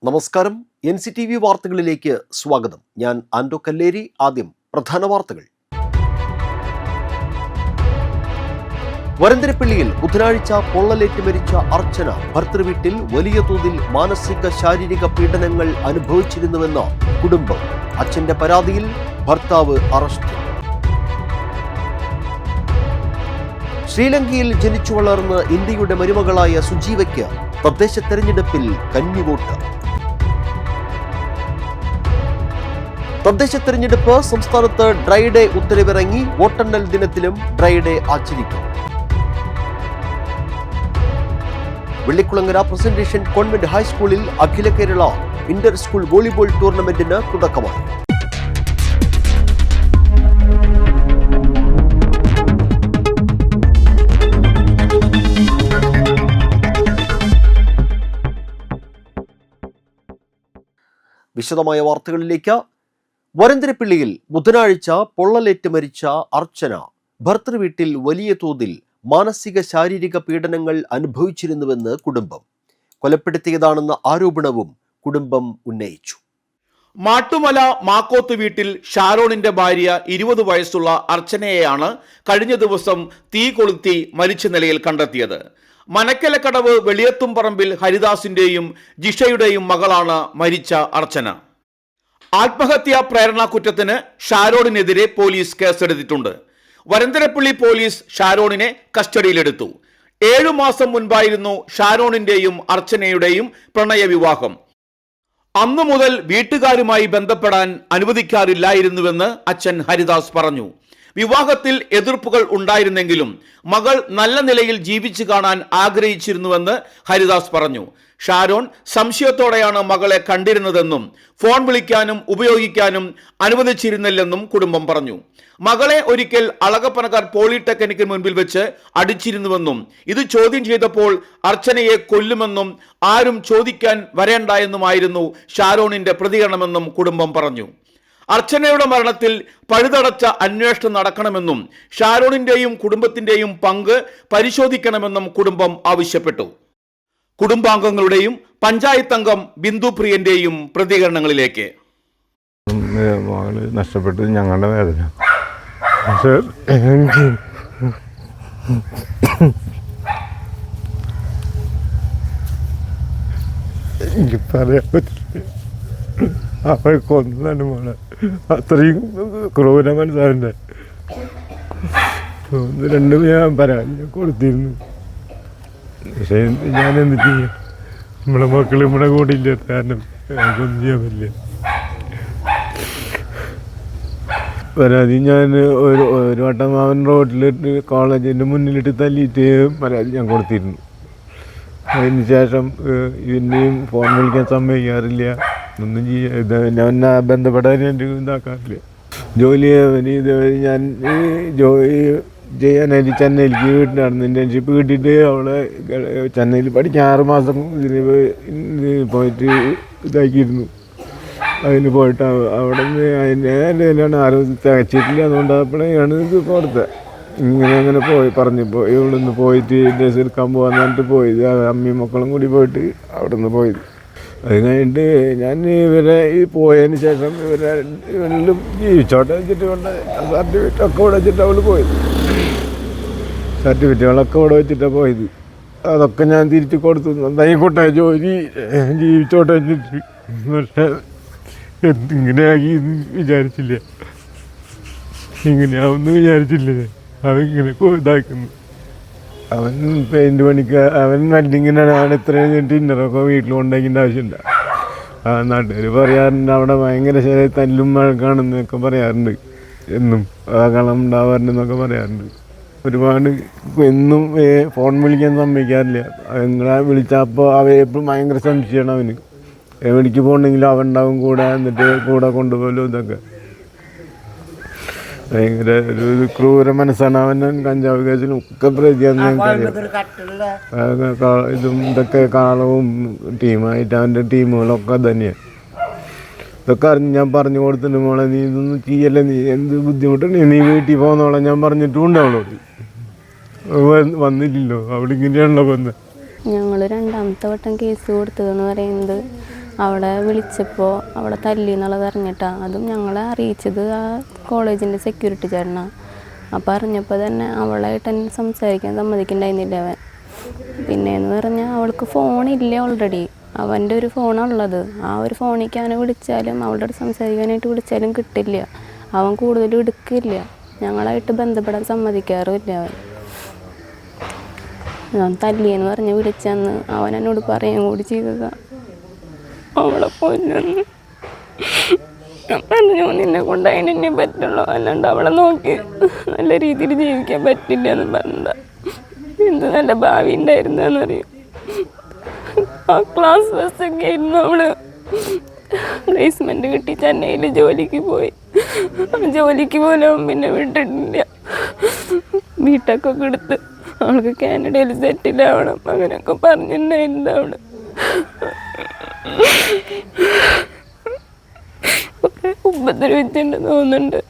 നമസ്കാരം. NCTV വാർത്തകളിലേക്ക് സ്വാഗതം. ഞാൻ ആൻഡോ കല്ലേരി. ആദ്യം പ്രധാന വാർത്തകൾ. വരന്തരപ്പള്ളിയിൽ ബുധനാഴ്ച പൊള്ളലേറ്റ് മരിച്ച അർച്ചന ഭർത്തൃവീട്ടിൽ വലിയ തോതിൽ മാനസിക ശാരീരിക പീഡനങ്ങൾ അനുഭവിച്ചിരുന്നുവെന്ന് കുടുംബം. അച്ഛന്റെ പരാതിയിൽ ഭർത്താവ് അറസ്റ്റിൽ. ശ്രീലങ്കയിൽ ജനിച്ചു വളർന്ന് ഇന്ത്യയുടെ മരുമകളായ സുജീവയ്ക്ക് തദ്ദേശ തെരഞ്ഞെടുപ്പിൽ കന്നിവോട്ട്. തദ്ദേശ തെരഞ്ഞെടുപ്പ് സംസ്ഥാനത്ത് ഡ്രൈഡേ ഉത്തരവിറങ്ങി. വോട്ടെണ്ണൽ ദിനത്തിലും ഡ്രൈഡേ ആചരിക്കും. വെള്ളിക്കുളങ്ങര പ്രസന്റേഷൻ കോൺവെന്റ് ഹൈസ്കൂളിൽ അഖില കേരള ഇന്റർ സ്കൂൾ വോളിബോൾ ടൂർണമെന്റിന് തുടക്കമായി. വിശദമായ വാർത്തകളിലേക്ക്. വരന്തരപ്പള്ളിയിൽ ബുധനാഴ്ച പൊള്ളലേറ്റ് മരിച്ച അർച്ചന ഭർത്തൃവീട്ടിൽ വലിയ തോതിൽ മാനസിക ശാരീരിക പീഡനങ്ങൾ അനുഭവിച്ചിരുന്നുവെന്ന് കുടുംബം. കൊലപ്പെടുത്തിയതാണെന്ന ആരോപണവും കുടുംബം ഉന്നയിച്ചു. മാട്ടുമല മാക്കോത്ത് വീട്ടിൽ ഷാരോണിന്റെ ഭാര്യ 20 വയസ്സുള്ള അർച്ചനയെയാണ് കഴിഞ്ഞ ദിവസം തീ കൊളുത്തി മരിച്ച നിലയിൽ കണ്ടെത്തിയത്. മനക്കലക്കടവ് വെളിയത്തുംപറമ്പിൽ ഹരിദാസിന്റെയും ജിഷയുടെയും മകളാണ് മരിച്ച അർച്ചന. ആത്മഹത്യാ പ്രേരണ കുറ്റത്തിന് ഷാരോണിനെതിരെ പോലീസ് കേസെടുത്തിട്ടുണ്ട്. വരന്തരപ്പള്ളി പോലീസ് ഷാരോണിനെ കസ്റ്റഡിയിലെടുത്തു. 7 മാസം മുൻപായിരുന്നു ഷാരോണിന്റെയും അർച്ചനയുടെയും പ്രണയ വിവാഹം. അന്നു മുതൽ വീട്ടുകാരുമായി ബന്ധപ്പെടാൻ അനുവദിക്കാറില്ലായിരുന്നുവെന്ന് അച്ഛൻ ഹരിദാസ് പറഞ്ഞു. വിവാഹത്തിൽ എതിർപ്പുകൾ ഉണ്ടായിരുന്നെങ്കിലും മകൾ നല്ല നിലയിൽ ജീവിച്ചു കാണാൻ ആഗ്രഹിച്ചിരുന്നുവെന്ന് ഹരിദാസ് പറഞ്ഞു. ഷാരോൺ സംശയത്തോടെയാണ് മകളെ കണ്ടിരുന്നതെന്നും ഫോൺ വിളിക്കാനും ഉപയോഗിക്കാനും അനുവദിച്ചിരുന്നില്ലെന്നും കുടുംബം പറഞ്ഞു. മകളെ ഒരിക്കൽ അളകപ്പനക്കാർ പോളിടെക്നിക്കിന് മുൻപിൽ വെച്ച് അടിച്ചിരുന്നുവെന്നും ഇത് ചോദ്യം ചെയ്തപ്പോൾ അർച്ചനയെ കൊല്ലുമെന്നും ആരും ചോദിക്കാൻ വരേണ്ട എന്നുമായിരുന്നു ഷാരോണിന്റെ പ്രതികരണമെന്നും കുടുംബം പറഞ്ഞു. അർച്ചനയുടെ മരണത്തിൽ പഴുതടച്ച അന്വേഷണം നടക്കണമെന്നും ഷാരോണിന്റെയും കുടുംബത്തിന്റെയും പങ്ക് പരിശോധിക്കണമെന്നും കുടുംബം ആവശ്യപ്പെട്ടു. കുടുംബാംഗങ്ങളുടെയും പഞ്ചായത്ത് അംഗം ബിന്ദു പ്രിയന്റെയും പ്രതികരണങ്ങളിലേക്ക്. മകള് നഷ്ടപ്പെട്ടത് ഞങ്ങളുടെ വേദന. എനിക്ക് പറയാൻ പറ്റില്ല. അവൾ കൊന്നതാണ് മോളെ. അത്രയും ക്രൂര മനസ്സാവൻ്റെ. 1-2 ഞാൻ പരാതി കൊടുത്തിരുന്നു. പക്ഷേ ഞാൻ എന്ത് ചെയ്യാം? നമ്മളെ മക്കൾ നമ്മുടെ കൂടെ ഇല്ല. കാരണം എനിക്കൊന്നും ചെയ്യാൻ പറ്റില്ല. പരാതി ഞാൻ ഒരു വട്ടം അവൻ റോഡിലിട്ട് കോളേജിൻ്റെ മുന്നിലിട്ട് തല്ലിയിട്ട് പരാതി ഞാൻ കൊടുത്തിരുന്നു. അതിന് ശേഷം ഇതിൻ്റെയും ഫോൺ വിളിക്കാൻ സമ്മതിക്കാറില്ല. ഒന്നും ഞാൻ ബന്ധപ്പെടാൻ എൻ്റെ ഇതാക്കാറില്ല. ജോലി ഞാൻ ജോലി ചെയ്യാനായിട്ട് ചെന്നൈയിലേക്ക് വീട്ടിലായിരുന്നു. ഇൻറ്റേൺഷിപ്പ് കിട്ടിയിട്ട് അവിടെ ചെന്നൈയിൽ പഠിക്കാൻ 6 മാസം ഇതിന് പോയിട്ട് ഇതാക്കിയിരുന്നു. അതിന് പോയിട്ട് അവിടെ നിന്ന് അതിൻ്റെ ആരും തികച്ചിട്ടില്ല. അതുകൊണ്ടപ്പോഴാണ് ഇത് കൊടുത്തത്. അങ്ങനെ പറഞ്ഞപ്പോൾ ഇവിടെ നിന്ന് പോയിട്ട് ഡ്രസ്സ് എടുക്കാൻ പോകാൻ പറഞ്ഞിട്ട് പോയത്. അമ്മയും മക്കളും കൂടി പോയിട്ട് അവിടെ നിന്ന് പോയത്. അത് കഴിഞ്ഞിട്ട് ഞാൻ ഇവരെ പോയതിന് ശേഷം ഇവരെല്ലാം ജീവിച്ചോട്ടെ വെച്ചിട്ട് കൊണ്ട് സർട്ടിഫിക്കറ്റൊക്കെ ഇവിടെ വെച്ചിട്ട് അവൾ പോയത്. സർട്ടിഫിക്കറ്റുകളൊക്കെ ഇവിടെ വെച്ചിട്ടാണ് പോയത്. അതൊക്കെ ഞാൻ തിരിച്ച് കൊടുത്തു. നന്നായിക്കോട്ടെ, ജോലി ജീവിച്ചോട്ടെ വെച്ചിട്ട്. പക്ഷേ ഇങ്ങനെയാക്കി വിചാരിച്ചില്ല. ഇങ്ങനെയാവുമെന്ന് വിചാരിച്ചില്ല. അവനിങ്ങനെ ഇതാക്കുന്നു. അവൻ പെയിൻറ്റ് പണിക്ക് അവൻ വെൽഡിങ്ങിനാണ്. ഇത്രയും ടിന്നറൊക്കെ വീട്ടിൽ കൊണ്ടുപോയിക്കേണ്ട ആവശ്യമില്ല. നാട്ടുകാർ പറയാറുണ്ട് അവിടെ ഭയങ്കര ശരി തല്ലും മഴക്കാണെന്നൊക്കെ പറയാറുണ്ട്. എന്നും കളം ഉണ്ടാവാറുണ്ടെന്നൊക്കെ പറയാറുണ്ട്. ഒരുപാട് എന്നും ഫോൺ വിളിക്കാൻ സമ്മതിക്കാറില്ല. നിങ്ങളെ വിളിച്ചപ്പോൾ എപ്പോഴും ഭയങ്കര സംശയമാണ് അവന്. എവിടേക്ക് പോകണമെങ്കിലും അവൻ ഉണ്ടാവും കൂടെ. എന്നിട്ട് കൂടെ കൊണ്ടുപോലും ഇതൊക്കെ ഭയങ്കര ഒരു ക്രൂര മനസ്സാണ് അവൻ. കഞ്ചാവ് കേസിലും ഒക്കെ പ്രതിയാന്ന് ഇതും ഇതൊക്കെ കാളവും ടീമായിട്ട് അവൻ്റെ ടീമുകളൊക്കെ തന്നെയാണ്. ഇതൊക്കെ അറിഞ്ഞ് ഞാൻ പറഞ്ഞു കൊടുത്തിട്ട് മോളെ നീ ഇതൊന്നും ചെയ്യല്ലേ, നീ എന്ത് ബുദ്ധിമുട്ടുണ്ട്, നീ വീട്ടിൽ പോകുന്നോളാം ഞാൻ പറഞ്ഞിട്ടുണ്ട് അവളോട്. വന്നില്ലല്ലോ, അവിടെ ഇങ്ങനെയാണല്ലോ വന്നത്. ഞങ്ങൾ രണ്ടാമത്തെ വട്ടം കേസ് കൊടുത്തതെന്ന് പറയുന്നത് അവളെ വിളിച്ചപ്പോൾ അവളെ തല്ലി എന്നുള്ളത് അറിഞ്ഞിട്ടാണ്. അതും ഞങ്ങളെ അറിയിച്ചത് ആ കോളേജിൻ്റെ സെക്യൂരിറ്റി ചേട്ടനാണ്. അപ്പോൾ അറിഞ്ഞപ്പോൾ തന്നെ അവളായിട്ട് എന്നെ സംസാരിക്കാൻ സമ്മതിക്കുന്നുണ്ടായിരുന്നില്ല അവൻ. പിന്നെയെന്ന് പറഞ്ഞാൽ അവൾക്ക് ഫോണില്ല, ഓൾറെഡി അവൻ്റെ ഒരു ഫോണുള്ളത്. ആ ഒരു ഫോണിലേക്ക് അവനെ വിളിച്ചാലും അവളുടെ അടുത്ത് സംസാരിക്കാനായിട്ട് വിളിച്ചാലും കിട്ടില്ല. അവൻ കൂടുതലും എടുക്കില്ല, ഞങ്ങളായിട്ട് ബന്ധപ്പെടാൻ സമ്മതിക്കാറുമില്ല അവൻ. ഞാൻ തല്ലിയെന്ന് പറഞ്ഞ് വിളിച്ചന്ന് അവൻ എന്നോട് പറയുകയും കൂടി ചെയ്തതാണ്, അവളെ കൊല്ലുന്നു. ഞാൻ പറഞ്ഞു, നിന്നെ കൊണ്ട് അതിനെ പറ്റുള്ളൂ, അല്ലാണ്ട് അവളെ നോക്കി നല്ല രീതിയിൽ ജീവിക്കാൻ പറ്റില്ല എന്ന് പറഞ്ഞ. എന്ത് നല്ല ഭാവി ഉണ്ടായിരുന്നറിയും. ആ ക്ലാസ് ബസ്സൊക്കെ ആയിരുന്നു. അവള് പ്ലേസ്മെന്റ് കിട്ടി ചെന്നൈയിൽ ജോലിക്ക് പോയി. ജോലിക്ക് പോലും പിന്നെ വിട്ടിട്ടില്ല. ബിടെക്കൊക്കെ എടുത്ത് അവൾക്ക് കാനഡയിൽ സെറ്റിലാവണം അങ്ങനെയൊക്കെ പറഞ്ഞിട്ടുണ്ടായിരുന്നു. അവള് കുറെ ഉപദ്രവിച്ചിട്ടുണ്ടെന്ന് തോന്നുന്നുണ്ട്.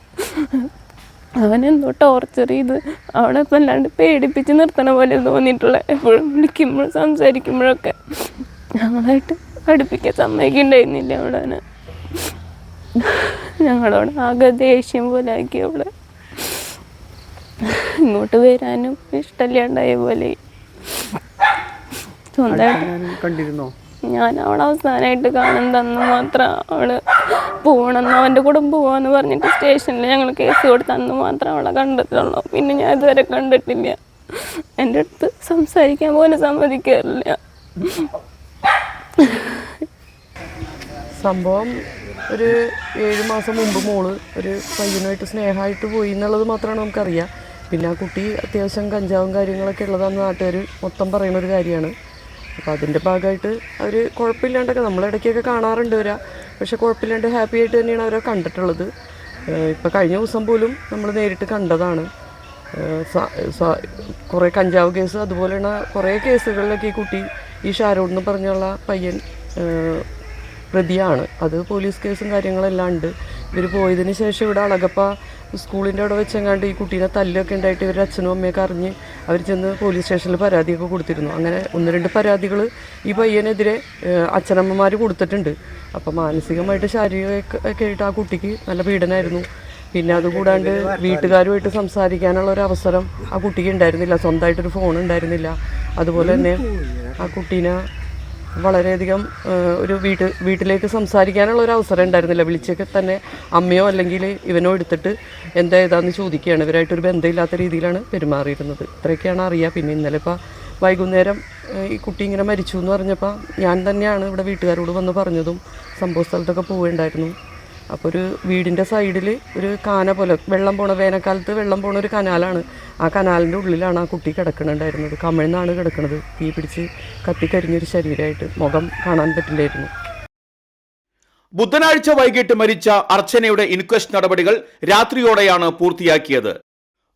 അവനെന്തോ ടോർച്ചർ ചെയ്ത് അവളെ ഇപ്പം അല്ലാണ്ട് പേടിപ്പിച്ച് നിർത്തണ പോലെ തോന്നിയിട്ടുള്ള. എപ്പോഴും വിളിക്കുമ്പോഴും സംസാരിക്കുമ്പോഴൊക്കെ ഞങ്ങളായിട്ട് അടുപ്പിക്കാൻ സമ്മതിക്കുന്നുണ്ടായിരുന്നില്ല അവളെ. ഞങ്ങളോട് ആകെ ദേഷ്യം പോലെ ആക്കി അവളെ. ഇങ്ങോട്ട് വരാനും ഇഷ്ടമില്ലാണ്ടായ പോലെ. സ്വന്തമായിട്ട് കണ്ടിരുന്നോ? ഞാൻ അവളെ അവസാനമായിട്ട് കാണുന്നതെന്ന് മാത്രം അവള് പോകണമെന്ന് അവൻ്റെ കൂടെ പോവാന്ന് പറഞ്ഞിട്ട് സ്റ്റേഷനിൽ ഞങ്ങൾ കേസ് കൊടുത്തന്ന് മാത്രം അവളെ കണ്ടിട്ടുള്ളൂ. പിന്നെ ഞാൻ ഇതുവരെ കണ്ടിട്ടില്ല. എൻ്റെ അടുത്ത് സംസാരിക്കാൻ പോലും സമ്മതിക്കാറില്ല. സംഭവം ഒരു 7 മാസം മുമ്പ് മോള് ഒരു പയ്യനുമായിട്ട് സ്നേഹമായിട്ട് പോയി എന്നുള്ളത് മാത്രമാണ് നമുക്കറിയാം. പിന്നെ ആ കുട്ടി അത്യാവശ്യം കഞ്ചാവും കാര്യങ്ങളൊക്കെ ഉള്ളതാണെന്ന് നാട്ടുകാർ മൊത്തം പറയുന്നൊരു കാര്യമാണ്. അപ്പോൾ അതിൻ്റെ ഭാഗമായിട്ട് അവർ കുഴപ്പമില്ലാണ്ടൊക്കെ നമ്മളിടയ്ക്കൊക്കെ കാണാറുണ്ട് വരാം. പക്ഷെ കുഴപ്പമില്ലാണ്ട് ഹാപ്പി ആയിട്ട് തന്നെയാണ് അവരെ കണ്ടിട്ടുള്ളത്. ഇപ്പോൾ കഴിഞ്ഞ ദിവസം പോലും നമ്മൾ നേരിട്ട് കണ്ടതാണ്. കുറേ കഞ്ചാവ് കേസ് അതുപോലെയുള്ള കുറേ കേസുകളിലൊക്കെ ഈ കുട്ടി, ഈ ഷാരോൺ എന്ന് പറഞ്ഞുള്ള പയ്യൻ പ്രതിയാണ്. അത് പോലീസ് കേസും കാര്യങ്ങളെല്ലാം ഉണ്ട്. ഇവർ പോയതിന് ശേഷം ഇവിടെ അളഗപ്പ സ്കൂളിൻ്റെ അവിടെ വെച്ചെങ്ങാണ്ട് ഈ കുട്ടീനെ തല്ലൊക്കെ ഉണ്ടായിട്ട് ഇവരുടെ അച്ഛനും അമ്മയൊക്കെ അറിഞ്ഞ് അവർ ചെന്ന് പോലീസ് സ്റ്റേഷനിൽ പരാതിയൊക്കെ കൊടുത്തിരുന്നു. അങ്ങനെ 1-2 പരാതികൾ ഈ പയ്യനെതിരെ അച്ഛനമ്മമാർ കൊടുത്തിട്ടുണ്ട്. അപ്പോൾ മാനസികമായിട്ട് ശാരീരികമൊക്കെ ആയിട്ട് ആ കുട്ടിക്ക് നല്ല പീഡനമായിരുന്നു. പിന്നെ അതുകൂടാണ്ട് വീട്ടുകാരുമായിട്ട് സംസാരിക്കാനുള്ള ഒരു അവസരം ആ കുട്ടിക്ക് ഉണ്ടായിരുന്നില്ല. സ്വന്തമായിട്ടൊരു ഫോൺ ഉണ്ടായിരുന്നില്ല. അതുപോലെ തന്നെ ആ കുട്ടീനെ വളരെയധികം ഒരു വീട്ടിലേക്ക് സംസാരിക്കാനുള്ള ഒരു അവസരം ഉണ്ടായിരുന്നില്ല. വിളിച്ചൊക്കെ തന്നെ അമ്മയോ അല്ലെങ്കിൽ ഇവനോ എടുത്തിട്ട് എന്താ ഏതാന്ന് ചോദിക്കുകയാണ്. ഇവരായിട്ടൊരു ബന്ധമില്ലാത്ത രീതിയിലാണ് പെരുമാറിയിരുന്നത്. ഇത്രയൊക്കെയാണ് അറിയുക. പിന്നെ ഇന്നലെ ഇപ്പോൾ വൈകുന്നേരം ഈ കുട്ടി ഇങ്ങനെ മരിച്ചു എന്ന് പറഞ്ഞപ്പോൾ ഞാൻ തന്നെയാണ് ഇവിടെ വീട്ടുകാരോട് വന്ന് പറഞ്ഞതും സംഭവ സ്ഥലത്തൊക്കെ പോവുകയുണ്ടായിരുന്നു. അപ്പോൾ ഒരു വീടിൻ്റെ സൈഡിൽ ഒരു കാന പോലെ വെള്ളം പോണ, വേനൽക്കാലത്ത് വെള്ളം പോണ ഒരു കനാലാണ്. ആ കനാലിൻ്റെ ഉള്ളിലാണ് ആ കുട്ടി കിടക്കുന്നുണ്ടായിരുന്നത്. കമിഴ്ന്നാണ് കിടക്കുന്നത്. തീ പിടിച്ച് കത്തിക്കരിഞ്ഞൊരു ശരീരമായിട്ട്, മുഖം കാണാൻ പറ്റില്ലായിരുന്നു. ബുധനാഴ്ച വൈകിട്ട് മരിച്ച അർച്ചനയുടെ ഇൻക്വസ്റ്റ് നടപടികൾ രാത്രിയോടെയാണ് പൂർത്തിയാക്കിയത്.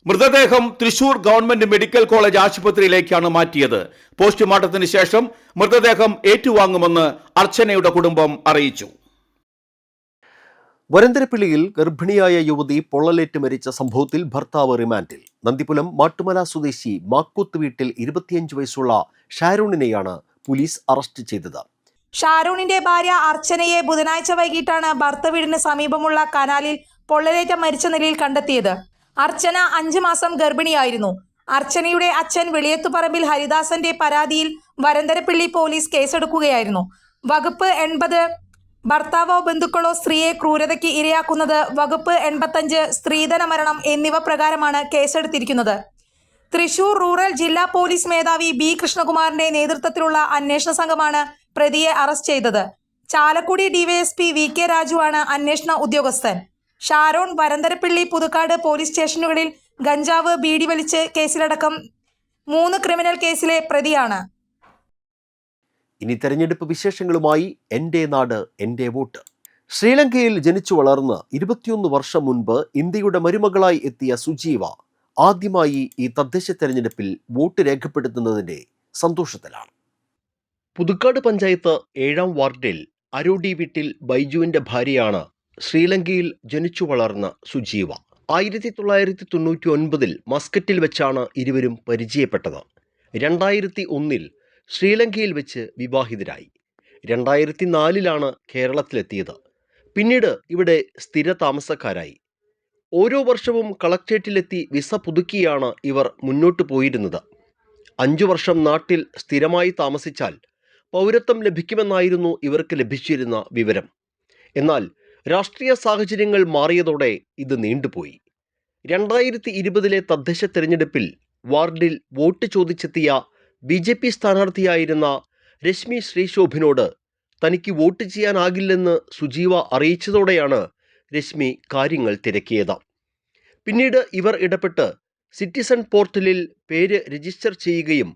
മൃതദേഹം തൃശൂർ ഗവൺമെന്റ് മെഡിക്കൽ കോളേജ് ആശുപത്രിയിലേക്കാണ് മാറ്റിയത്. പോസ്റ്റ്മോർട്ടത്തിന് ശേഷം മൃതദേഹം ഏറ്റുവാങ്ങുമെന്ന് അർച്ചനയുടെ കുടുംബം അറിയിച്ചു. വരന്തരപ്പിള്ളിയിൽ ഗർഭിണിയായ യുവതി പൊള്ളലേറ്റ് മരിച്ച സംഭവത്തിൽ ഭർത്താവ് റിമാൻഡിൽ. നന്ദിപുലം മാട്ടുമല സ്വദേശി മാക്കൂത്ത് വീട്ടിൽ 25 വയസ്സുള്ള ഷാരോണിനെയാണ് പോലീസ് അറസ്റ്റ് ചെയ്തത്. ഷാരോണിന്റെ ഭാര്യ അർച്ചനയെ ബുധനാഴ്ച വൈകിട്ടാണ് ഭർത്ത വീടിന് സമീപമുള്ള കനാലിൽ പൊള്ളലേറ്റ മരിച്ച നിലയിൽ കണ്ടെത്തിയത്. അർച്ചന 5 മാസം ഗർഭിണിയായിരുന്നു. അർച്ചനയുടെ അച്ഛൻ വെളിയത്തുപറമ്പിൽ ഹരിദാസന്റെ പരാതിയിൽ വരന്തരപ്പിള്ളി പോലീസ് കേസെടുക്കുകയായിരുന്നു. വകുപ്പ് 80 ഭർത്താവോ ബന്ധുക്കളോ സ്ത്രീയെ ക്രൂരതയ്ക്ക് ഇരയാക്കുന്നത്, വകുപ്പ് 85 സ്ത്രീധന മരണം എന്നിവ പ്രകാരമാണ് കേസെടുത്തിരിക്കുന്നത്. തൃശൂർ റൂറൽ ജില്ലാ പോലീസ് മേധാവി ബി കൃഷ്ണകുമാറിന്റെ നേതൃത്വത്തിലുള്ള അന്വേഷണ സംഘമാണ് പ്രതിയെ അറസ്റ്റ് ചെയ്തത്. ചാലക്കുടി ഡിവൈഎസ്പി വി കെ രാജുവാണ് അന്വേഷണ ഉദ്യോഗസ്ഥൻ. ഷാരോൺ വരന്തരപ്പിള്ളി പുതുക്കാട് പോലീസ് സ്റ്റേഷനുകളിൽ ഗഞ്ചാവ്, ബീഡി വലിച്ച് കേസിലടക്കം 3 ക്രിമിനൽ കേസിലെ പ്രതിയാണ്. ഇനി തെരഞ്ഞെടുപ്പ് വിശേഷങ്ങളുമായി എൻ്റെ നാട് എൻ്റെ വോട്ട്. ശ്രീലങ്കയിൽ ജനിച്ചു വളർന്ന് 21 വർഷം മുൻപ് ഇന്ത്യയുടെ മരുമകളായി എത്തിയ സുജീവ ആദ്യമായി ഈ തദ്ദേശ തെരഞ്ഞെടുപ്പിൽ വോട്ട് രേഖപ്പെടുത്തുന്നതിന്റെ സന്തോഷത്തിലാണ്. പുതുക്കാട് പഞ്ചായത്ത് 7ാം വാർഡിൽ അരോഡി വീട്ടിൽ ബൈജുവിന്റെ ഭാര്യയാണ് ശ്രീലങ്കയിൽ ജനിച്ചു വളർന്ന സുജീവ. 1999 മസ്കറ്റിൽ വെച്ചാണ് ഇരുവരും പരിചയപ്പെട്ടത്. 2001 ശ്രീലങ്കയിൽ വെച്ച് വിവാഹിതരായി. 2004 കേരളത്തിലെത്തിയത്. പിന്നീട് ഇവിടെ സ്ഥിര താമസക്കാരായി. ഓരോ വർഷവും കളക്ട്രേറ്റിലെത്തി വിസ പുതുക്കിയാണ് ഇവർ മുന്നോട്ട് പോയിരുന്നത്. 5 വർഷം നാട്ടിൽ സ്ഥിരമായി താമസിച്ചാൽ പൗരത്വം ലഭിക്കുമെന്നായിരുന്നു ഇവർക്ക് ലഭിച്ചിരുന്ന വിവരം. എന്നാൽ രാഷ്ട്രീയ സാഹചര്യങ്ങൾ മാറിയതോടെ ഇത് നീണ്ടുപോയി. 2020 തദ്ദേശ തെരഞ്ഞെടുപ്പിൽ വാർഡിൽ വോട്ട് ചോദിച്ചെത്തിയ BJP സ്ഥാനാർത്ഥിയായിരുന്ന രശ്മി ശ്രീശോഭിനോട് തനിക്ക് വോട്ട് ചെയ്യാനാകില്ലെന്ന് സുജീവ അറിയിച്ചതോടെയാണ് രശ്മി കാര്യങ്ങൾ തിരക്കിയത്. പിന്നീട് ഇവർ ഇടപെട്ട് സിറ്റിസൺ പോർട്ടലിൽ പേര് രജിസ്റ്റർ ചെയ്യുകയും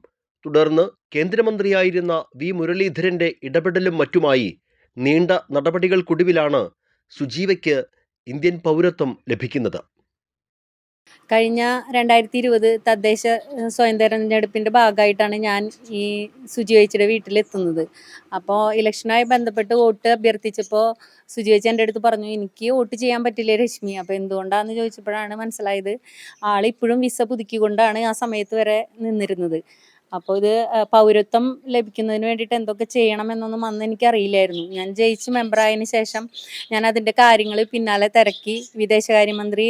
തുടർന്ന് കേന്ദ്രമന്ത്രിയായിരുന്ന V മുരളീധരൻ്റെ ഇടപെടലും മറ്റുമായി നീണ്ട നടപടികൾക്കൊടുവിലാണ് സുജീവയ്ക്ക് ഇന്ത്യൻ പൗരത്വം ലഭിക്കുന്നത്. കഴിഞ്ഞ 2020 തദ്ദേശ സ്വയം തെരഞ്ഞെടുപ്പിൻ്റെ ഭാഗമായിട്ടാണ് ഞാൻ ഈ സുജി ചേച്ചിയുടെ വീട്ടിലെത്തുന്നത്. അപ്പോൾ ഇലക്ഷനുമായി ബന്ധപ്പെട്ട് വോട്ട് അഭ്യർത്ഥിച്ചപ്പോൾ സുജി ചേച്ചി എൻ്റെ അടുത്ത് പറഞ്ഞു, എനിക്ക് വോട്ട് ചെയ്യാൻ പറ്റില്ലേ രശ്മി, അപ്പോൾ എന്തുകൊണ്ടാണെന്ന് ചോദിച്ചപ്പോഴാണ് മനസ്സിലായത് ആളിപ്പോഴും വിസ പുതുക്കിക്കൊണ്ടാണ് ആ സമയത്ത് വരെ നിന്നിരുന്നത്. അപ്പോൾ ഇത് പൗരത്വം ലഭിക്കുന്നതിന് വേണ്ടിയിട്ട് എന്തൊക്കെ ചെയ്യണമെന്നൊന്നും അന്ന് എനിക്കറിയില്ലായിരുന്നു. ഞാൻ ജയിച്ച് മെമ്പറായതിനു ശേഷം ഞാൻ അതിൻ്റെ കാര്യങ്ങൾ പിന്നാലെ തിരക്കി വിദേശകാര്യമന്ത്രി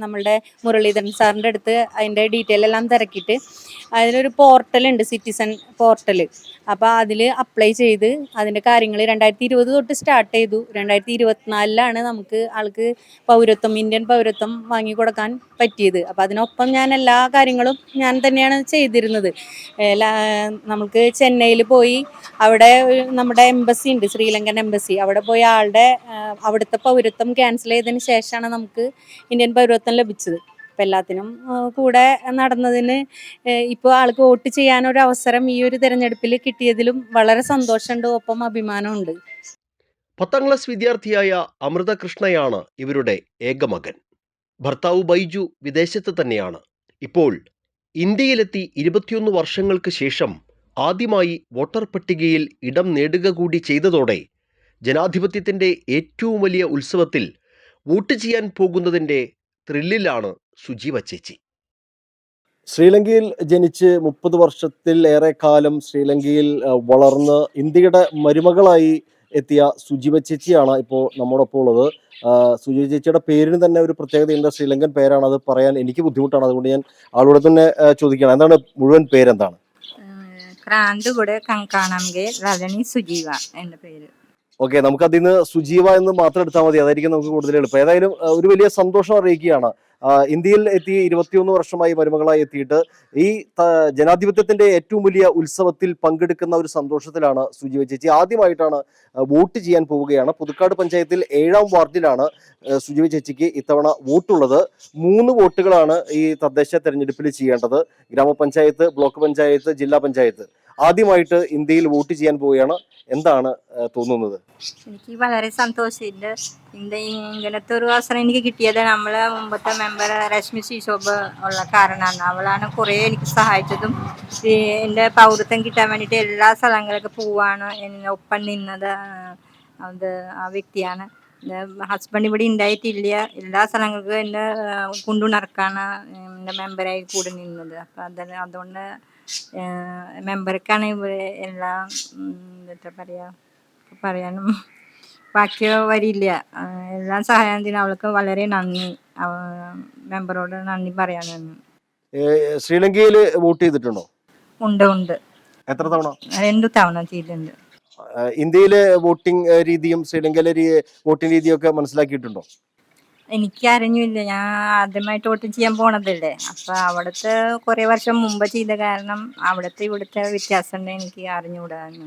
നമ്മളുടെ മുരളീധരൻ സാറിൻ്റെ അടുത്ത് അതിൻ്റെ ഡീറ്റെയിൽ എല്ലാം തിരക്കിയിട്ട് അതിലൊരു പോർട്ടലുണ്ട്, സിറ്റിസൺ പോർട്ടൽ. അപ്പോൾ അതിൽ അപ്ലൈ ചെയ്ത് അതിൻ്റെ കാര്യങ്ങൾ 2020 തൊട്ട് സ്റ്റാർട്ട് ചെയ്തു. 2024 നമുക്ക് ആൾക്ക് പൗരത്വം, ഇന്ത്യൻ പൗരത്വം വാങ്ങിക്കൊടുക്കാൻ പറ്റിയത്. അപ്പോൾ അതിനൊപ്പം ഞാൻ എല്ലാ കാര്യങ്ങളും ഞാൻ തന്നെയാണ് ചെയ്തിരുന്നത്. നമുക്ക് ചെന്നൈയിൽ പോയി അവിടെ നമ്മുടെ എംബസി ഉണ്ട്, ശ്രീലങ്കൻ എംബസി, അവിടെ പോയി അവിടുത്തെ പൗരത്വം ക്യാൻസൽ ചെയ്തതിന് ശേഷമാണ് നമുക്ക് ഇന്ത്യൻ പൗരത്വം ലഭിച്ചത്. അപ്പം എല്ലാത്തിനും കൂടെ നടന്നതിന് ഇപ്പോൾ ആൾക്ക് വോട്ട് ചെയ്യാനൊരു അവസരം ഈ ഒരു തിരഞ്ഞെടുപ്പിൽ കിട്ടിയതിലും വളരെ സന്തോഷമുണ്ട്, ഒപ്പം അഭിമാനമുണ്ട്. 10ാം ക്ലാസ് വിദ്യാർത്ഥിയായ അമൃത കൃഷ്ണയാണ് ഇവരുടെ ഏക മകൻ. ഭർത്താവ് ബൈജു വിദേശത്ത് തന്നെയാണ്. ഇപ്പോൾ ഇന്ത്യയിലെത്തി 21 വർഷങ്ങൾക്ക് ശേഷം ആദ്യമായി വോട്ടർ പട്ടികയിൽ ഇടം നേടുക കൂടി ചെയ്തതോടെ ജനാധിപത്യത്തിൻ്റെ ഏറ്റവും വലിയ ഉത്സവത്തിൽ വോട്ട് ചെയ്യാൻ പോകുന്നതിൻ്റെ ത്രില്ലിലാണ് സുജീവ ചേച്ചി. ശ്രീലങ്കയിൽ ജനിച്ച് 30 വർഷത്തിലേറെ കാലം ശ്രീലങ്കയിൽ വളർന്ന് ഇന്ത്യയുടെ മരുമകളായി എത്തിയ സുജീവ ചേച്ചിയാണ് ഇപ്പോൾ നമ്മോടൊപ്പം ഉള്ളത്. സുജീവ ചേച്ചിയുടെ പേരിന് തന്നെ ഒരു പ്രത്യേകതയുണ്ട്, ശ്രീലങ്കൻ പേരാണ്. അത് പറയാൻ എനിക്ക് ബുദ്ധിമുട്ടാണ്, അതുകൊണ്ട് ഞാൻ ആളോട് തന്നെ ചോദിക്കുകയാണ്, എന്താണ് മുഴുവൻ പേരെന്താണ്? ക്രാന്തുകൂടെ കങ്കാണംഗെ രജനി സുജീവ എൻ്റെ പേര്. ഓക്കെ, നമുക്ക് അതിൽ നിന്ന് സുജീവ എന്ന് മാത്രം എടുത്താൽ മതി, അതായിരിക്കും നമുക്ക് കൂടുതൽ എളുപ്പം. ഏതായാലും ഒരു വലിയ സന്തോഷം അറിയിക്കുകയാണ്. ഇന്ത്യയിൽ എത്തി 21 വർഷമായി മരുമകളായി എത്തിയിട്ട് ഈ ജനാധിപത്യത്തിന്റെ ഏറ്റവും വലിയ ഉത്സവത്തിൽ പങ്കെടുക്കുന്ന ഒരു സന്തോഷത്തിലാണ് സുജീവ ചേച്ചി. ആദ്യമായിട്ടാണ് വോട്ട് ചെയ്യാൻ പോവുകയാണ്. പുതുക്കാട് പഞ്ചായത്തിൽ 7ാം വാർഡിലാണ് സുജീവ ചേച്ചിക്ക് ഇത്തവണ വോട്ടുള്ളത്. 3 വോട്ടുകളാണ് ഈ തദ്ദേശ തെരഞ്ഞെടുപ്പിൽ ചെയ്യേണ്ടത്. ഗ്രാമപഞ്ചായത്ത്, ബ്ലോക്ക് പഞ്ചായത്ത്, ജില്ലാ പഞ്ചായത്ത്. ആദ്യമായിട്ട് ഇന്ത്യയിൽ വോട്ട് ചെയ്യാൻ പോവുകയാണ്. എന്താണ് തോന്നുന്നത്? എനിക്ക് വളരെ സന്തോഷമുണ്ട്. ഇങ്ങനത്തെ ഒരു അവസരം എനിക്ക് കിട്ടിയത് നമ്മളെ മുമ്പത്തെ മെമ്പർ രശ്മി ശ്രീശോഭ ഉള്ള കാരണമാണ്. അവളാണ് കുറേ എനിക്ക് സഹായിച്ചതും എൻ്റെ പൗരത്വം കിട്ടാൻ വേണ്ടിയിട്ട് എല്ലാ സ്ഥലങ്ങളിലൊക്കെ പോവാണ് എന്നെ ഒപ്പം നിന്നത്. അത് ആ വ്യക്തിയാണ്. ഹസ്ബൻഡ് ഇവിടെ ഉണ്ടായിട്ടില്ല, എല്ലാ സ്ഥലങ്ങൾക്കും എന്നെ കൊണ്ടുനടക്കാണ് എൻ്റെ മെമ്പറായി കൂടെ നിന്നത്. അപ്പം അതുകൊണ്ട് മെമ്പർക്കാണ് ഇവിടെ എല്ലാം എന്താ പറയാനും ബാക്കി വരില്ല. എല്ലാം സഹായത്തിന് അവൾക്ക് വളരെ നന്ദി, മെമ്പറോട് നന്ദി പറയാനാണ്. ശ്രീലങ്കയിൽ വോട്ട് ചെയ്തിട്ടുണ്ടോ? ഉണ്ട്. എത്ര തവണ? 2 തവണ ചെയ്തിട്ടുണ്ട്. ഇന്ത്യയിലെ വോട്ടിംഗ് രീതിയും ശ്രീലങ്കയിലെ വോട്ടിംഗ് രീതിയൊക്കെ മനസ്സിലാക്കിയിട്ടുണ്ടോ? എനിക്ക് അറിഞ്ഞില്ല, ഞാൻ ആദ്യമായിട്ട് വോട്ട് ചെയ്യാൻ പോണതല്ലേ. അപ്പൊ അവിടുത്തെ കുറെ വർഷം മുമ്പ് ചെയ്ത കാരണം അവിടുത്തെ ഇവിടുത്തെ വ്യത്യാസം എനിക്ക് അറിഞ്ഞുകൂടാന്ന്.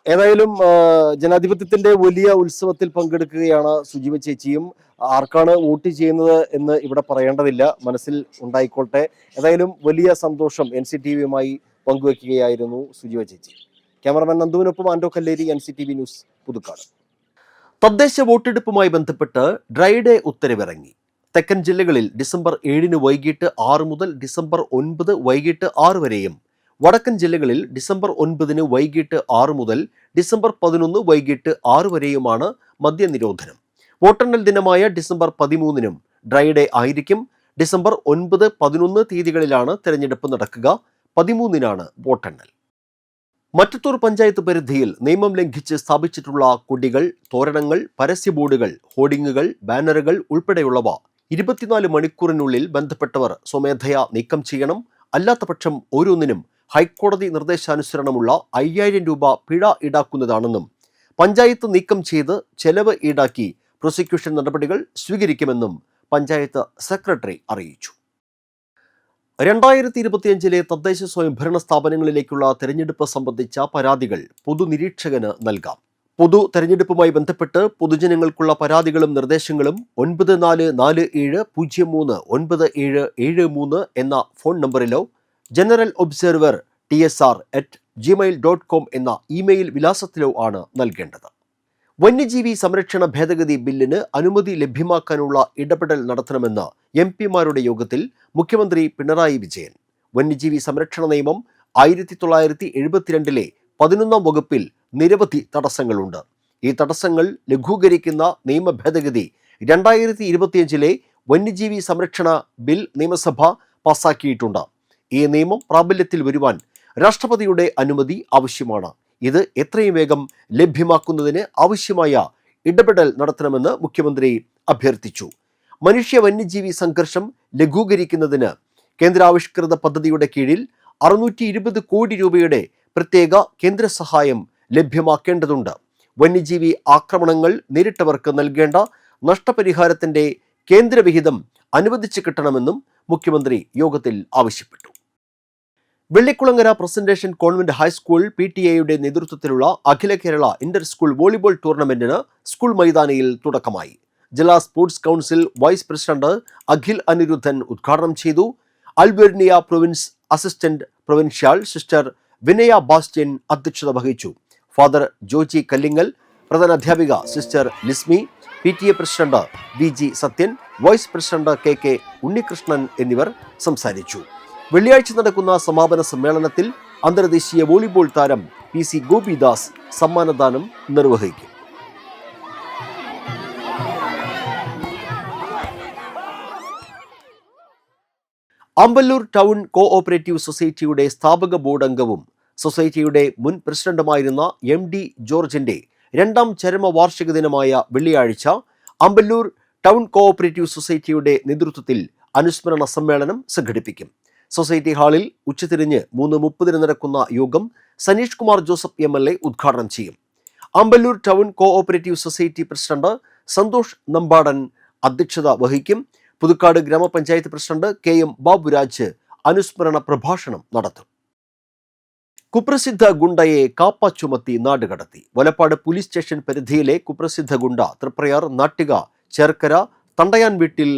ഏതായാലും ജനാധിപത്യത്തിന്റെ വലിയ ഉത്സവത്തിൽ പങ്കെടുക്കുകയാണ് സുജീവ ചേച്ചിയും. ആർക്കാണ് വോട്ട് ചെയ്യുന്നത് എന്ന് ഇവിടെ പറയേണ്ടതില്ല, മനസ്സിൽ ഉണ്ടായിക്കോട്ടെ. ഏതായാലും വലിയ സന്തോഷം NCTV-യുമായി പങ്കുവെക്കുകയായിരുന്നു സുജീവ ചേച്ചി. ക്യാമറമാൻ നന്ദുവിനൊപ്പം ആൻഡോ കല്ലേരി, NCTV ന്യൂസ്, പുതുക്കാട്. തദ്ദേശ വോട്ടെടുപ്പുമായി ബന്ധപ്പെട്ട് ഡ്രൈ ഡേ ഉത്തരവിറങ്ങി. തെക്കൻ ജില്ലകളിൽ ഡിസംബർ 7 വൈകിട്ട് 6 മുതൽ ഡിസംബർ 9 വൈകിട്ട് 6 വരെയും വടക്കൻ ജില്ലകളിൽ ഡിസംബർ 9 വൈകിട്ട് 6 മുതൽ ഡിസംബർ 11 വൈകിട്ട് 6 വരെയുമാണ് മദ്യനിരോധനം. വോട്ടെണ്ണൽ ദിനമായ ഡിസംബർ 13 ഡ്രൈ ഡേ ആയിരിക്കും. ഡിസംബർ 9, 11 തീയതികളിലാണ് തെരഞ്ഞെടുപ്പ് നടക്കുക. 13 വോട്ടെണ്ണൽ. മറ്റത്തൂർ പഞ്ചായത്ത് പരിധിയിൽ നിയമം ലംഘിച്ച് സ്ഥാപിച്ചിട്ടുള്ള കൊടികൾ, തോരണങ്ങൾ, പരസ്യ ബോർഡുകൾ, ഹോർഡിങ്ങുകൾ, ബാനറുകൾ ഉൾപ്പെടെയുള്ളവ 24 മണിക്കൂറിനുള്ളിൽ ബന്ധപ്പെട്ടവർ സ്വമേധയാ നീക്കം ചെയ്യണം. അല്ലാത്തപക്ഷം ഓരോന്നിനും ഹൈക്കോടതി നിർദ്ദേശാനുസരണമുള്ള 5000 രൂപ പിഴ ഈടാക്കുന്നതാണെന്നും പഞ്ചായത്ത് നീക്കം ചെയ്ത് ചെലവ് ഈടാക്കി പ്രോസിക്യൂഷൻ നടപടികൾ സ്വീകരിക്കുമെന്നും പഞ്ചായത്ത് സെക്രട്ടറി അറിയിച്ചു. 2025 തദ്ദേശ സ്വയംഭരണ സ്ഥാപനങ്ങളിലേക്കുള്ള തെരഞ്ഞെടുപ്പ് സംബന്ധിച്ച പരാതികൾ പൊതുനിരീക്ഷകന് നൽകാം. പൊതു തെരഞ്ഞെടുപ്പുമായി ബന്ധപ്പെട്ട് പൊതുജനങ്ങൾക്കുള്ള പരാതികളും നിർദ്ദേശങ്ങളും 9447039773 എന്ന ഫോൺ നമ്പറിലോ ജനറൽ ഒബ്സർവർ tsr@gmail.com എന്ന ഇമെയിൽ വിലാസത്തിലോ ആണ് നൽകേണ്ടത്. വന്യജീവി സംരക്ഷണ ഭേദഗതി ബില്ലിന് അനുമതി ലഭ്യമാക്കാനുള്ള ഇടപെടൽ നടത്തണമെന്ന് എംപിമാരുടെ യോഗത്തിൽ മുഖ്യമന്ത്രി പിണറായി വിജയൻ. വന്യജീവി സംരക്ഷണ നിയമം 1972 11-ാം വകുപ്പിൽ നിരവധി തടസ്സങ്ങളുണ്ട്. ഈ തടസ്സങ്ങൾ ലഘൂകരിക്കുന്ന നിയമ ഭേദഗതി 2025 വന്യജീവി സംരക്ഷണ ബിൽ നിയമസഭ പാസാക്കിയിട്ടുണ്ട്. ഈ നിയമം പ്രാബല്യത്തിൽ വരുവാൻ രാഷ്ട്രപതിയുടെ അനുമതി ആവശ്യമാണ്. ഇത് എത്രയും വേഗം ലഭ്യമാക്കുന്നതിന് ആവശ്യമായ ഇടപെടൽ നടത്തണമെന്ന് മുഖ്യമന്ത്രി അഭ്യർത്ഥിച്ചു. മനുഷ്യ വന്യജീവി സംഘർഷം ലഘൂകരിക്കുന്നതിന് കേന്ദ്രാവിഷ്കൃത പദ്ധതിയുടെ കീഴിൽ 620 കോടി രൂപയുടെ പ്രത്യേക കേന്ദ്ര സഹായം ലഭ്യമാക്കേണ്ടതുണ്ട്. വന്യജീവി ആക്രമണങ്ങൾ നേരിട്ടവർക്ക് നൽകേണ്ട നഷ്ടപരിഹാരത്തിന്റെ കേന്ദ്രവിഹിതം അനുവദിച്ചു കിട്ടണമെന്നും മുഖ്യമന്ത്രി യോഗത്തിൽ ആവശ്യപ്പെട്ടു. Vellikulangara presentation convent high school PTA നേതൃത്വത്തിലുള്ള Akhila Kerala inter school volleyball ടൂർണമെന്റിന് സ്കൂൾ മൈതാനിയിൽ തുടക്കമായി. ജില്ലാ sports council vice president Akhil Aniruddhan ഉദ്ഘാടനം ചെയ്തു. അൽബേർണിയ province assistant provincial sister Vinaya Bastian അധ്യക്ഷത വഹിച്ചു. ഫാദർ ജോജി കല്ലിങ്ങൽ, പ്രധാന അധ്യാപിക sister Lismi, PTA president VG Sathyan, vice president KK Unnikrishnan എന്നിവർ സംസാരിച്ചു. വെള്ളിയാഴ്ച നടക്കുന്ന സമാപന സമ്മേളനത്തിൽ അന്തർദേശീയ വോളിബോൾ താരം PC ഗോപിദാസ് സമ്മാനദാനം നിർവഹിക്കും. അമ്പല്ലൂർ ടൗൺ കോഓപ്പറേറ്റീവ് സൊസൈറ്റിയുടെ സ്ഥാപക ബോർഡ് അംഗവും സൊസൈറ്റിയുടെ മുൻ പ്രസിഡന്റുമായിരുന്ന MD ജോർജിന്റെ 2ാം ചരമവാർഷിക ദിനമായ വെള്ളിയാഴ്ച അമ്പല്ലൂർ ടൗൺ കോഓപ്പറേറ്റീവ് സൊസൈറ്റിയുടെ നേതൃത്വത്തിൽ അനുസ്മരണ സമ്മേളനം സംഘടിപ്പിക്കും. സൊസൈറ്റി ഹാളിൽ ഉച്ചതിരിഞ്ഞ് 3:30 നടക്കുന്ന യോഗം സനീഷ് കുമാർ ജോസഫ് MLA ഉദ്ഘാടനം ചെയ്യും. Amballoor town cooperative society president Santhosh Nampadan അധ്യക്ഷത വഹിക്കും. പുതുക്കാട് ഗ്രാമപഞ്ചായത്ത് പ്രസിഡന്റ് KM ബാബുരാജ് അനുസ്മരണ പ്രഭാഷണം നടത്തും. കുപ്രസിദ്ധ ഗുണ്ടയെ കാപ്പ ചുമത്തി നാടുകടത്തി. വലപ്പാട് പോലീസ് സ്റ്റേഷൻ പരിധിയിലെ കുപ്രസിദ്ധ ഗുണ്ട തൃപ്രയാർ നാട്ടിക ചേർക്കര തണ്ടയാൻ വീട്ടിൽ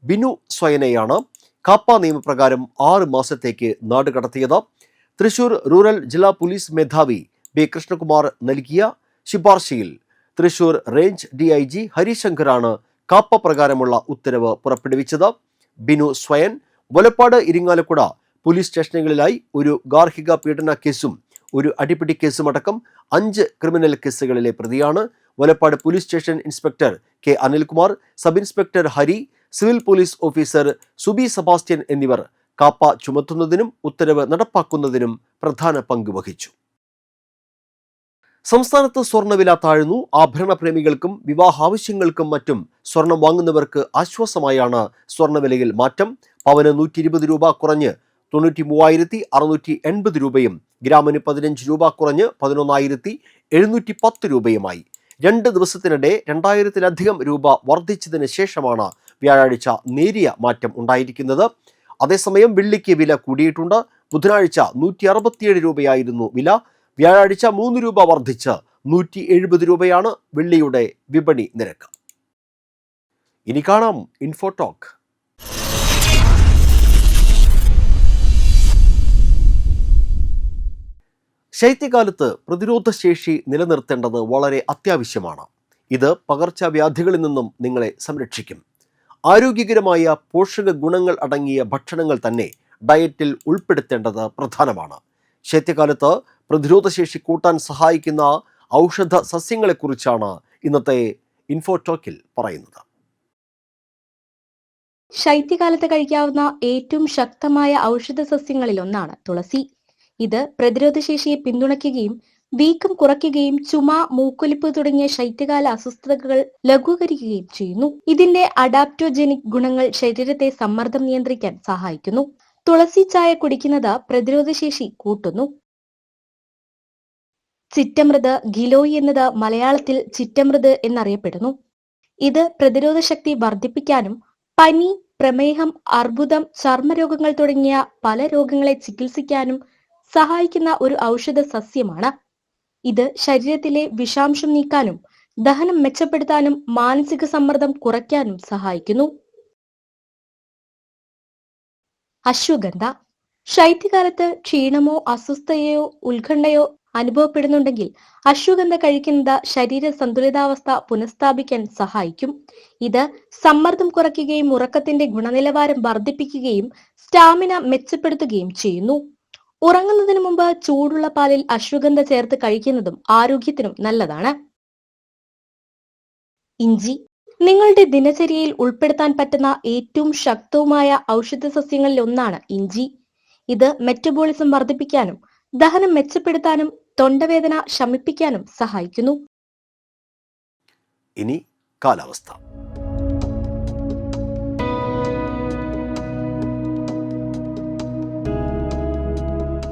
ബിനു സ്വയനെയാണ് കാപ്പ നിയമപ്രകാരം 6 മാസത്തേക്ക് നാടുകടത്തിയത്. തൃശൂർ റൂറൽ ജില്ലാ പോലീസ് മേധാവി B കൃഷ്ണകുമാർ നൽകിയ ശുപാർശയിൽ തൃശൂർ റേഞ്ച് DIG ഹരിശങ്കറാണ് കാപ്പ പ്രകാരമുള്ള ഉത്തരവ് പുറപ്പെടുവിച്ചത്. ബിനു സ്വയൻ വലപ്പാട് ഇരിങ്ങാലക്കുട പോലീസ് സ്റ്റേഷനുകളിലായി ഒരു ഗാർഹിക പീഡന കേസും ഒരു അടിപിടി കേസുമടക്കം 5 ക്രിമിനൽ കേസുകളിലെ പ്രതിയാണ്. Valappad police station inspector K Anilkumar, sub inspector Hari, civil police officer Subi Sebastian എന്നിവർ കാപ്പ ചുമത്തുന്നതിനും ഉത്തരവ് നടപ്പാക്കുന്നതിനും പ്രധാന പങ്ക് വഹിച്ചു. സംസ്ഥാനത്ത് സ്വർണ്ണവില താഴ്ന്നു. ആഭരണ പ്രേമികൾക്കും വിവാഹാവശ്യങ്ങൾക്കും മറ്റും സ്വർണം വാങ്ങുന്നവർക്ക് ആശ്വാസമായാണ് സ്വർണ്ണവിലയിൽ മാറ്റം. പവന് 120 രൂപ കുറഞ്ഞ് 93,680 രൂപയും ഗ്രാമിന് 15 രൂപ കുറഞ്ഞ് 11,710 രൂപയുമായി. 2 ദിവസത്തിനിടെ 2000-ലധികം രൂപ വർദ്ധിച്ചതിന് ശേഷമാണ് വ്യാഴാഴ്ച നേരിയ മാറ്റം ഉണ്ടായിരിക്കുന്നത്. അതേസമയം വെള്ളിക്ക് വില കൂടിയിട്ടുണ്ട്. ബുധനാഴ്ച 167 രൂപയായിരുന്നു വില. വ്യാഴാഴ്ച 3 രൂപ വർദ്ധിച്ച് 170 രൂപയാണ് വെള്ളിയുടെ വിപണി നിരക്ക്. ഇനി കാണാം ഇൻഫോടോക്ക്. ശൈത്യകാലത്ത് പ്രതിരോധശേഷി നിലനിർത്തേണ്ടത് വളരെ അത്യാവശ്യമാണ്. ഇത് പകർച്ചവ്യാധികളിൽ നിന്നും നിങ്ങളെ സംരക്ഷിക്കും. ആരോഗ്യകരമായ പോഷക ഗുണങ്ങൾ അടങ്ങിയ ഭക്ഷണങ്ങൾ തന്നെ ഡയറ്റിൽ ഉൾപ്പെടുത്തേണ്ടത് പ്രധാനമാണ്. ശൈത്യകാലത്ത് പ്രതിരോധശേഷി കൂട്ടാൻ സഹായിക്കുന്ന ഔഷധ സസ്യങ്ങളെക്കുറിച്ചാണ് ഇന്നത്തെ ഇൻഫോടോക്കിൽ പറയുന്നത്. ശൈത്യകാലത്ത് കഴിക്കാവുന്ന ഏറ്റവും ശക്തമായ ഔഷധ സസ്യങ്ങളിൽ ഒന്നാണ് തുളസി. ഇത് പ്രതിരോധശേഷിയെ പിന്തുണയ്ക്കുകയും വീക്കം കുറയ്ക്കുകയും ചുമ, മൂക്കൊലിപ്പ് തുടങ്ങിയ ശൈത്യകാല അസ്വസ്ഥതകൾ ലഘൂകരിക്കുകയും ചെയ്യുന്നു. ഇതിന്റെ അഡാപ്റ്റോജനിക് ഗുണങ്ങൾ ശരീരത്തെ സമ്മർദ്ദം നിയന്ത്രിക്കാൻ സഹായിക്കുന്നു. തുളസി ചായ കുടിക്കുന്നത് പ്രതിരോധശേഷി കൂട്ടുന്നു. ചിറ്റമൃത് ഗിലോയ് എന്നത് മലയാളത്തിൽ ചിറ്റമൃത് എന്നറിയപ്പെടുന്നു. ഇത് പ്രതിരോധ ശക്തി വർദ്ധിപ്പിക്കാനും പനി, പ്രമേഹം, അർബുദം, ചർമ്മരോഗങ്ങൾ തുടങ്ങിയ പല രോഗങ്ങളെ ചികിത്സിക്കാനും സഹായിക്കുന്ന ഒരു ഔഷധ സസ്യമാണ്. ഇത് ശരീരത്തിലെ വിഷാംശം നീക്കാനും ദഹനം മെച്ചപ്പെടുത്താനും മാനസിക സമ്മർദ്ദം കുറയ്ക്കാനും സഹായിക്കുന്നു. അശ്വഗന്ധ. ശൈത്യകാലത്ത് ക്ഷീണമോ അസ്വസ്ഥതയോ ഉത്കണ്ഠയോ അനുഭവപ്പെടുന്നുണ്ടെങ്കിൽ അശ്വഗന്ധ കഴിക്കുന്നത് ശരീര സന്തുലിതാവസ്ഥ പുനഃസ്ഥാപിക്കാൻ സഹായിക്കും. ഇത് സമ്മർദ്ദം കുറയ്ക്കുകയും ഉറക്കത്തിന്റെ ഗുണനിലവാരം വർദ്ധിപ്പിക്കുകയും സ്റ്റാമിന മെച്ചപ്പെടുത്തുകയും ചെയ്യുന്നു. ഉറങ്ങുന്നതിന് മുമ്പ് ചൂടുള്ള പാലിൽ അശ്വഗന്ധ ചേർത്ത് കഴിക്കുന്നതും ആരോഗ്യത്തിനും നല്ലതാണ്. ഇഞ്ചി. നിങ്ങളുടെ ദിനചര്യയിൽ ഉൾപ്പെടുത്താൻ പറ്റുന്ന ഏറ്റവും ശക്തവുമായ ഔഷധ സസ്യങ്ങളിൽ ഒന്നാണ് ഇഞ്ചി. ഇത് മെറ്റബോളിസം വർദ്ധിപ്പിക്കാനും ദഹനം മെച്ചപ്പെടുത്താനും തൊണ്ടവേദന ശമിപ്പിക്കാനും സഹായിക്കുന്നു. ഇനി കാലാവസ്ഥ.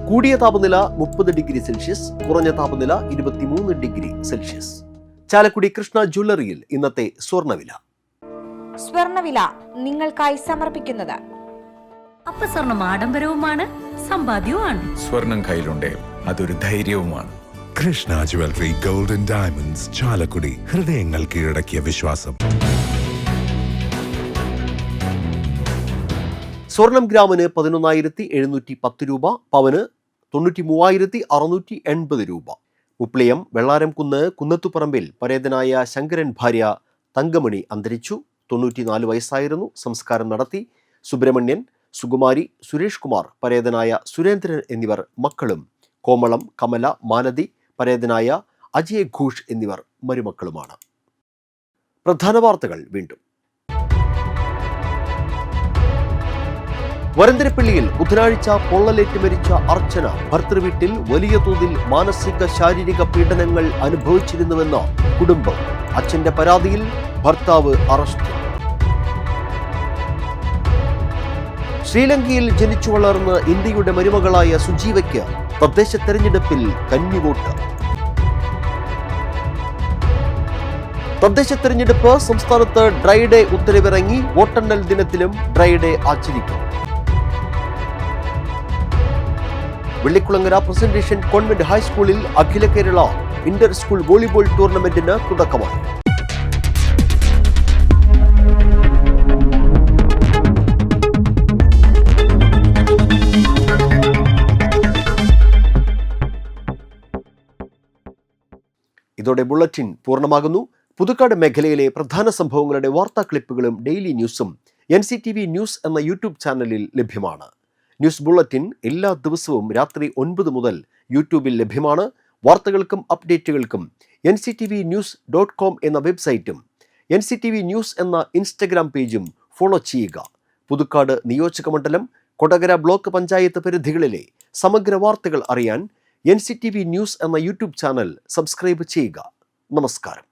കൂടിയ താപനില 30 ഡിഗ്രി സെൽഷ്യസ്, കുറഞ്ഞ താപനില 23 ഡിഗ്രി സെൽഷ്യസ്. ചാലക്കുടി കൃഷ്ണ ജ്വല്ലറിയിൽ ഇന്നത്തെ സ്വർണ്ണവില. സ്വർണ്ണവില നിങ്ങൾക്കായി സമർപ്പിക്കുന്നത് അപ്പസ്വർണം ആഡംബരവുമാണ്, സമ്പാദ്യവുമാണ്. സ്വർണം കയ്യിലുണ്ടേ അതൊരു ധൈര്യവുമാണ്. Krishna jewellery, golden diamonds, Chalakudy. ഹൃദയങ്ങൾ കീഴടക്കിയ വിശ്വാസം. സ്വർണം ഗ്രാമിന് 11,710 രൂപ, പവന് 93,680 രൂപ. ഉപ്ലയം വെള്ളാരംകുന്ന് കുന്നത്തുപറമ്പിൽ പരേതനായ ശങ്കരൻ ഭാര്യ തങ്കമണി അന്തരിച്ചു. 94 വയസ്സായിരുന്നു. സംസ്കാരം നടത്തി. സുബ്രഹ്മണ്യൻ, സുകുമാരി, സുരേഷ് കുമാർ, പരേതനായ സുരേന്ദ്രൻ എന്നിവർ മക്കളും. കോമളം, കമല, മാലതി, പരേതനായ അജയ് ഘോഷ് എന്നിവർ മരുമക്കളുമാണ്. പ്രധാന വാർത്തകൾ വീണ്ടും. വരന്തരപ്പള്ളിയിൽ ബുധനാഴ്ച പൊള്ളലേറ്റ് മരിച്ച അർച്ചന ഭർത്തൃവീട്ടിൽ വലിയ തോതിൽ മാനസിക ശാരീരിക പീഡനങ്ങൾ അനുഭവിച്ചിരുന്നുവെന്ന് കുടുംബം. അച്ഛന്റെ പരാതിയിൽ ഭർത്താവ് അറസ്റ്റിൽ. ശ്രീലങ്കയിൽ ജനിച്ചു വളർന്ന് ഇന്ത്യയുടെ മരുമകളായ സുജീവയ്ക്ക് തദ്ദേശ തെരഞ്ഞെടുപ്പിൽ കന്നിവോട്ട്. തദ്ദേശ തെരഞ്ഞെടുപ്പ് സംസ്ഥാനത്ത് ഡ്രൈഡേ ഉത്തരവിറങ്ങി. വോട്ടെണ്ണൽ ദിനത്തിലും ഡ്രൈഡേ ആചരിക്കും. വെള്ളിക്കുളങ്ങര പ്രസന്റേഷൻ കോൺവെന്റ് ഹൈസ്കൂളിൽ അഖില കേരള ഇന്റർ സ്കൂൾ വോളിബോൾ ടൂർണമെന്റിന് തുടക്കമായി. ഇതോടെ ബുള്ളറ്റിൻ പൂർണ്ണമാകുന്നു. പുതുക്കാട് മേഖലയിലെ പ്രധാന സംഭവങ്ങളുടെ വാർത്താ ക്ലിപ്പുകളും ഡെയിലി ന്യൂസും NCTV ന്യൂസ് എന്ന യൂട്യൂബ് ചാനലിൽ ലഭ്യമാണ്. ന്യൂസ് ബുള്ളറ്റിൻ എല്ലാ ദിവസവും രാത്രി 9 മുതൽ യൂട്യൂബിൽ ലഭ്യമാണ്. വാർത്തകൾക്കും അപ്ഡേറ്റുകൾക്കും nctvnews.com എന്ന വെബ്സൈറ്റും NCTV ന്യൂസ് എന്ന ഇൻസ്റ്റഗ്രാം പേജും ഫോളോ ചെയ്യുക. പുതുക്കാട് നിയോജകമണ്ഡലം, കൊടകര ബ്ലോക്ക് പഞ്ചായത്ത് പരിധികളിലെ സമഗ്ര വാർത്തകൾ അറിയാൻ NCTV ന്യൂസ് എന്ന യൂട്യൂബ് ചാനൽ സബ്സ്ക്രൈബ് ചെയ്യുക. നമസ്കാരം.